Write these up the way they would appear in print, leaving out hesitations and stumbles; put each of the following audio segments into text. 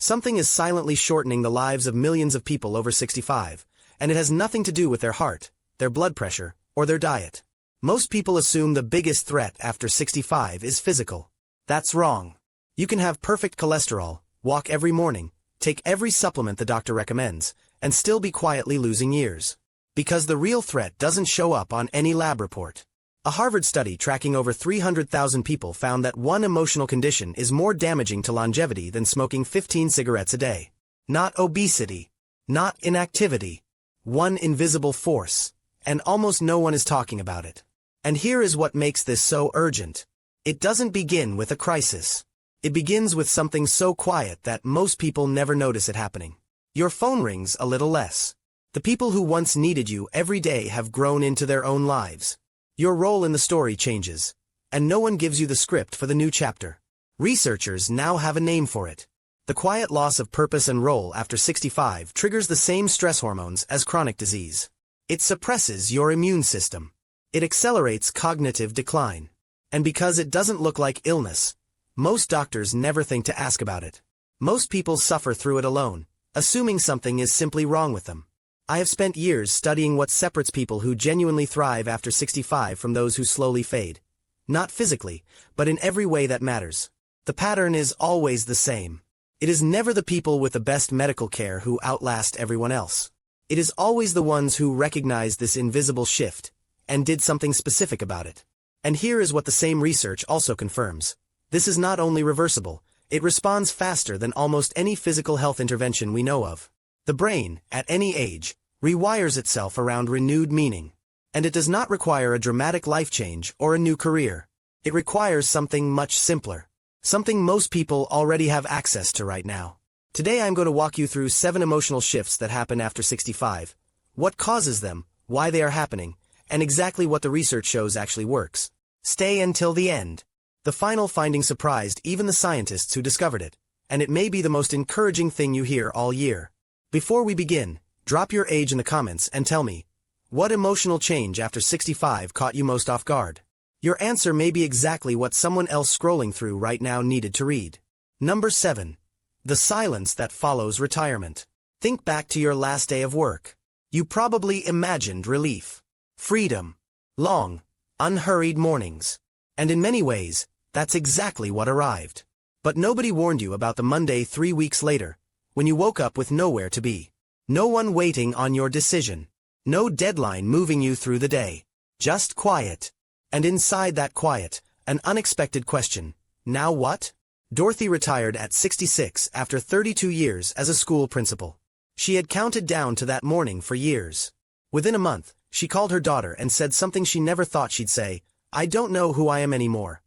Something is silently shortening the lives of millions of people over 65, and it has nothing to do with their heart, their blood pressure, or their diet. Most people assume the biggest threat after 65 is physical. That's wrong. You can have perfect cholesterol, walk every morning, take every supplement the doctor recommends, and still be quietly losing years. Because the real threat doesn't show up on any lab report. A Harvard study tracking over 300,000 people found that one emotional condition is more damaging to longevity than smoking 15 cigarettes a day. Not obesity. Not inactivity. One invisible force. And almost no one is talking about it. And here is what makes this so urgent. It doesn't begin with a crisis. It begins with something so quiet that most people never notice it happening. Your phone rings a little less. The people who once needed you every day have grown into their own lives. Your role in the story changes, and no one gives you the script for the new chapter. Researchers now have a name for it. The quiet loss of purpose and role after 65 triggers the same stress hormones as chronic disease. It suppresses your immune system. It accelerates cognitive decline. And because it doesn't look like illness, most doctors never think to ask about it. Most people suffer through it alone, assuming something is simply wrong with them. I have spent years studying what separates people who genuinely thrive after 65 from those who slowly fade. Not physically, but in every way that matters. The pattern is always the same. It is never the people with the best medical care who outlast everyone else. It is always the ones who recognized this invisible shift and did something specific about it. And here is what the same research also confirms. This is not only reversible, it responds faster than almost any physical health intervention we know of. The brain, at any age, rewires itself around renewed meaning. And it does not require a dramatic life change or a new career. It requires something much simpler. Something most people already have access to right now. Today I'm going to walk you through 7 emotional shifts that happen after 65, what causes them, why they are happening, and exactly what the research shows actually works. Stay until the end. The final finding surprised even the scientists who discovered it, and it may be the most encouraging thing you hear all year. Before we begin, drop your age in the comments and tell me, what emotional change after 65 caught you most off guard? Your answer may be exactly what someone else scrolling through right now needed to read. Number 7. The silence that follows retirement. Think back to your last day of work. You probably imagined relief, freedom, long, unhurried mornings. And in many ways, that's exactly what arrived. But nobody warned you about the Monday 3 weeks later, when you woke up with nowhere to be. No one waiting on your decision. No deadline moving you through the day. Just quiet. And inside that quiet, an unexpected question. Now what? Dorothy retired at 66 after 32 years as a school principal. She had counted down to that morning for years. Within a month, she called her daughter and said something she never thought she'd say, "I don't know who I am anymore."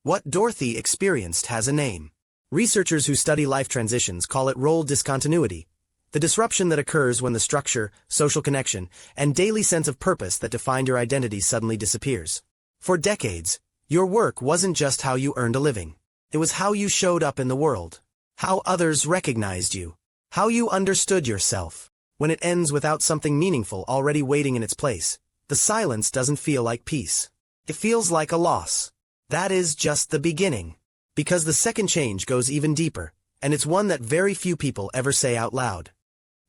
What Dorothy experienced has a name. Researchers who study life transitions call it role discontinuity, the disruption that occurs when the structure, social connection, and daily sense of purpose that defined your identity suddenly disappears. For decades, your work wasn't just how you earned a living. It was how you showed up in the world, how others recognized you, how you understood yourself. When it ends without something meaningful already waiting in its place, the silence doesn't feel like peace. It feels like a loss. That is just the beginning. Because the second change goes even deeper, and it's one that very few people ever say out loud.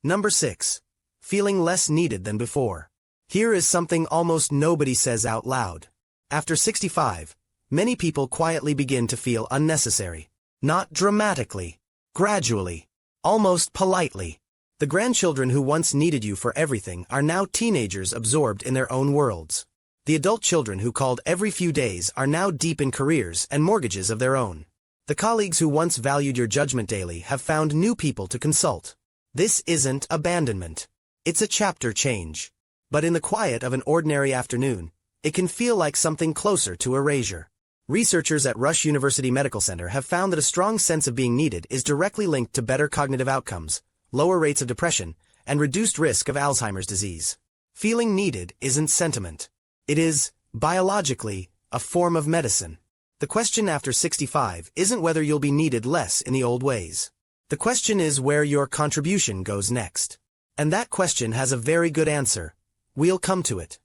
Number 6. Feeling less needed than before. Here is something almost nobody says out loud. After 65, many people quietly begin to feel unnecessary. Not dramatically. Gradually. Almost politely. The grandchildren who once needed you for everything are now teenagers absorbed in their own worlds. The adult children who called every few days are now deep in careers and mortgages of their own. The colleagues who once valued your judgment daily have found new people to consult. This isn't abandonment. It's a chapter change. But in the quiet of an ordinary afternoon, it can feel like something closer to erasure. Researchers at Rush University Medical Center have found that a strong sense of being needed is directly linked to better cognitive outcomes, lower rates of depression, and reduced risk of Alzheimer's disease. Feeling needed isn't sentiment. It is, biologically, a form of medicine. The question after 65 isn't whether you'll be needed less in the old ways. The question is where your contribution goes next. And that question has a very good answer. We'll come to it.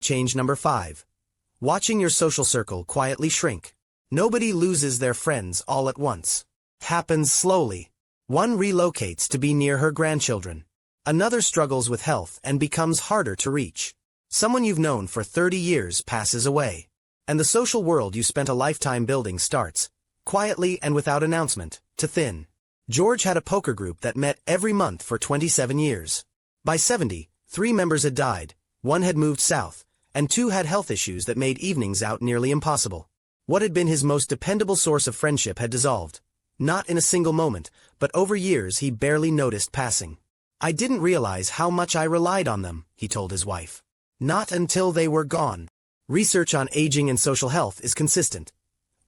Change number 5. Watching your social circle quietly shrink. Nobody loses their friends all at once. Happens slowly. One relocates to be near her grandchildren. Another struggles with health and becomes harder to reach. Someone you've known for 30 years passes away. And the social world you spent a lifetime building starts, quietly and without announcement, to thin. George had a poker group that met every month for 27 years. By 70, 3 members had died, 1 had moved south, and 2 had health issues that made evenings out nearly impossible. What had been his most dependable source of friendship had dissolved. Not in a single moment, but over years he barely noticed passing. "I didn't realize how much I relied on them," he told his wife. "Not until they were gone." Research on aging and social health is consistent.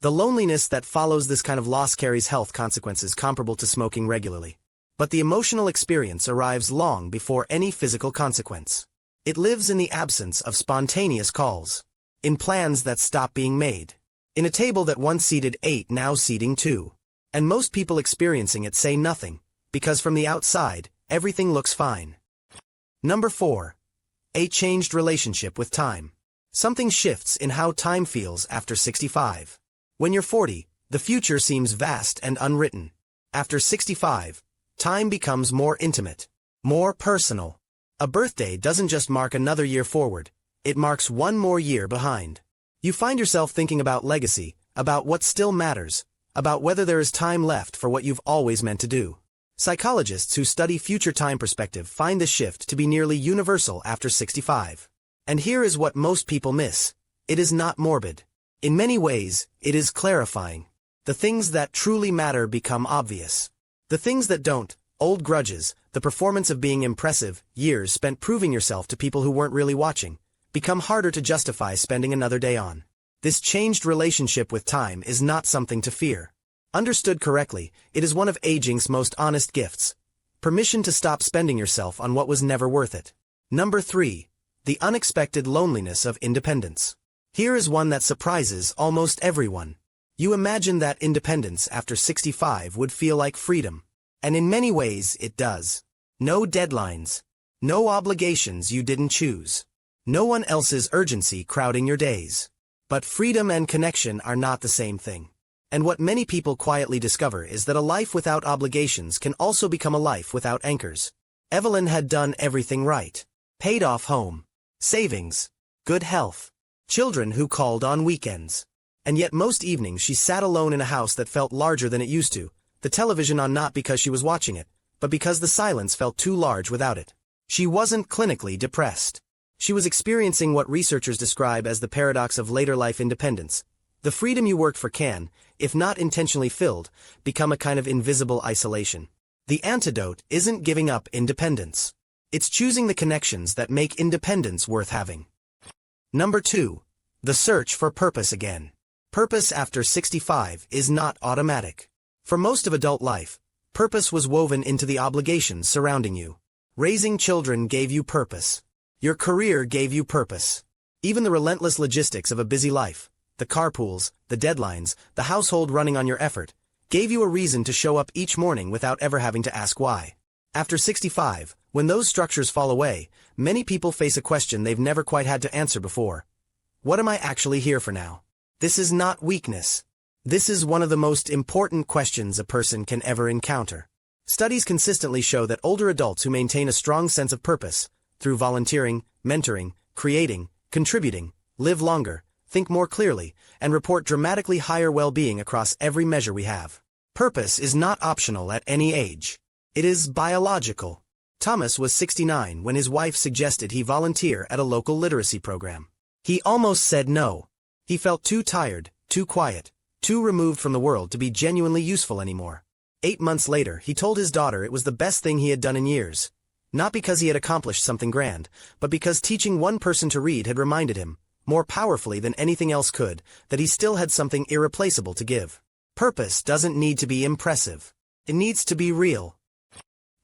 The loneliness that follows this kind of loss carries health consequences comparable to smoking regularly. But the emotional experience arrives long before any physical consequence. It lives in the absence of spontaneous calls, in plans that stop being made, in a table that once seated 8 now seating 2. And most people experiencing it say nothing, because from the outside, everything looks fine. Number 4. A changed relationship with time. Something shifts in how time feels after 65. When you're 40, the future seems vast and unwritten. After 65, time becomes more intimate, more personal. A birthday doesn't just mark another year forward, it marks one more year behind. You find yourself thinking about legacy, about what still matters, about whether there is time left for what you've always meant to do. Psychologists who study future time perspective find this shift to be nearly universal after 65. And here is what most people miss. It is not morbid. In many ways, it is clarifying. The things that truly matter become obvious. The things that don't, old grudges, the performance of being impressive, years spent proving yourself to people who weren't really watching, become harder to justify spending another day on. This changed relationship with time is not something to fear. Understood correctly, it is one of aging's most honest gifts. Permission to stop spending yourself on what was never worth it. Number 3. The unexpected loneliness of independence. Here is one that surprises almost everyone. You imagine that independence after 65 would feel like freedom. And in many ways it does. No deadlines. No obligations you didn't choose. No one else's urgency crowding your days. But freedom and connection are not the same thing. And what many people quietly discover is that a life without obligations can also become a life without anchors. Evelyn had done everything right. Paid off home, savings, good health, children who called on weekends. And yet most evenings she sat alone in a house that felt larger than it used to, the television on not because she was watching it, but because the silence felt too large without it. She wasn't clinically depressed. She was experiencing what researchers describe as the paradox of later life independence. The freedom you worked for can, if not intentionally filled, become a kind of invisible isolation. The antidote isn't giving up independence. It's choosing the connections that make independence worth having. Number 2. The search for purpose again. Purpose after 65 is not automatic. For most of adult life, purpose was woven into the obligations surrounding you. Raising children gave you purpose. Your career gave you purpose. Even the relentless logistics of a busy life, the carpools, the deadlines, the household running on your effort, gave you a reason to show up each morning without ever having to ask why. After 65, when those structures fall away, many people face a question they've never quite had to answer before. What am I actually here for now? This is not weakness. This is one of the most important questions a person can ever encounter. Studies consistently show that older adults who maintain a strong sense of purpose, through volunteering, mentoring, creating, contributing, live longer, think more clearly, and report dramatically higher well-being across every measure we have. Purpose is not optional at any age. It is biological. Thomas was 69 when his wife suggested he volunteer at a local literacy program. He almost said no. He felt too tired, too quiet, too removed from the world to be genuinely useful anymore. 8 months later, he told his daughter it was the best thing he had done in years. Not because he had accomplished something grand, but because teaching one person to read had reminded him, more powerfully than anything else could, that he still had something irreplaceable to give. Purpose doesn't need to be impressive. It needs to be real.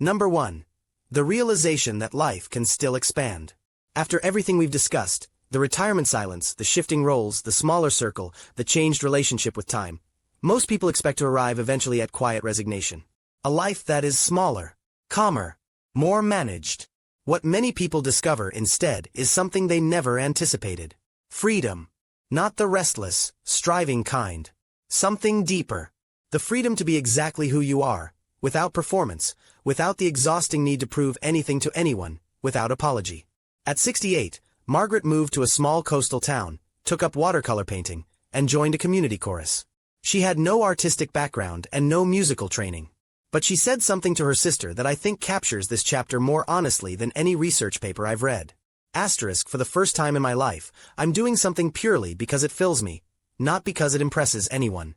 Number 1. The realization that life can still expand. After everything we've discussed, the retirement silence, the shifting roles, the smaller circle, the changed relationship with time, most people expect to arrive eventually at quiet resignation. A life that is smaller, calmer, more managed. What many people discover instead is something they never anticipated. Freedom. Not the restless, striving kind. Something deeper. The freedom to be exactly who you are, without performance, without the exhausting need to prove anything to anyone, without apology. At 68, Margaret moved to a small coastal town, took up watercolor painting, and joined a community chorus. She had no artistic background and no musical training. But she said something to her sister that I think captures this chapter more honestly than any research paper I've read. Asterisk, for the first time in my life, I'm doing something purely because it fills me, not because it impresses anyone.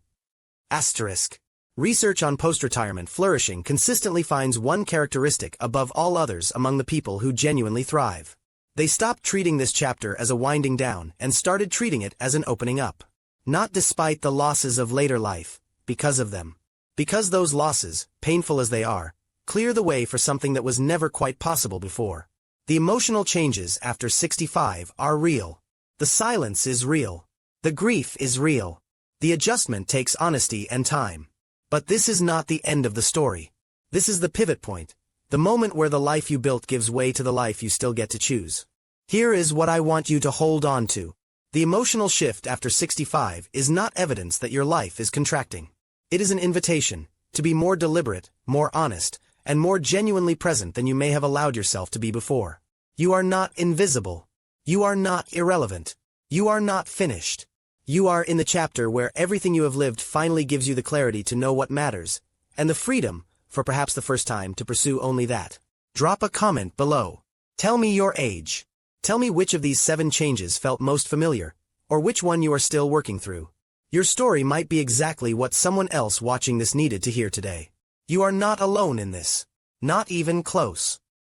Asterisk. Research on post-retirement flourishing consistently finds one characteristic above all others among the people who genuinely thrive. They stopped treating this chapter as a winding down and started treating it as an opening up. Not despite the losses of later life, because of them. Because those losses, painful as they are, clear the way for something that was never quite possible before. The emotional changes after 65 are real. The silence is real. The grief is real. The adjustment takes honesty and time. But this is not the end of the story. This is the pivot point, the moment where the life you built gives way to the life you still get to choose. Here is what I want you to hold on to. The emotional shift after 65 is not evidence that your life is contracting. It is an invitation to be more deliberate, more honest, and more genuinely present than you may have allowed yourself to be before. You are not invisible. You are not irrelevant. You are not finished. You are in the chapter where everything you have lived finally gives you the clarity to know what matters, and the freedom, for perhaps the first time, to pursue only that. Drop a comment below. Tell me your age. Tell me which of these 7 changes felt most familiar, or which one you are still working through. Your story might be exactly what someone else watching this needed to hear today. You are not alone in this. Not even close.